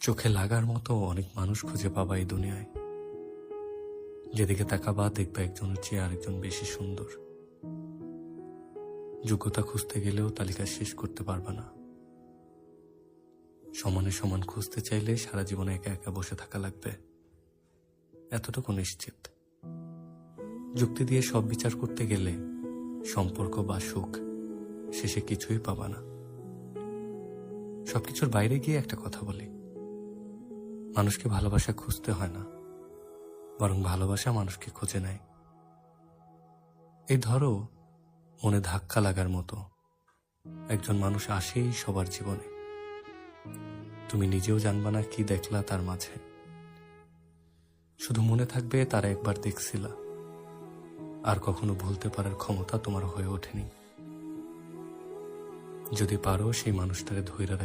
চোখে লাগার মতো অনেক মানুষ খুঁজে পাবা এই দুনিয়ায়। যেদিকে তাকাবা দেখবা একজনের চেয়ে আরেকজন বেশি সুন্দর। যোগ্যতা খুঁজতে গেলেও তালিকা শেষ করতে পারবা না। সমানে সমান খুঁজতে চাইলে সারা জীবনে একা একা বসে থাকা লাগবে, এতটুকু নিশ্চিত। যুক্তি দিয়ে সব বিচার করতে গেলে সম্পর্ক বা সুখ শেষে কিছুই পাবা না। সবকিছুর বাইরে গিয়ে একটা কথা বলি, মানুষকে ভালোবাসা খুঁজতে হয় না, বরং ভালোবাসা মানুষকে খুঁজে নেয়। এই ধরো, মনে ধাক্কা লাগার মতো একজন মানুষ আসেই সবার জীবনে। তুমি নিজেও জানবা না কি দেখলা তার মাঝে, শুধু মনে থাকবে তারা একবার দেখছিলা, আর কখনো ভুলতে পারার ক্ষমতা তোমার হয়ে ওঠেনি। যদি পারো সেই মানুষটারে ধইরা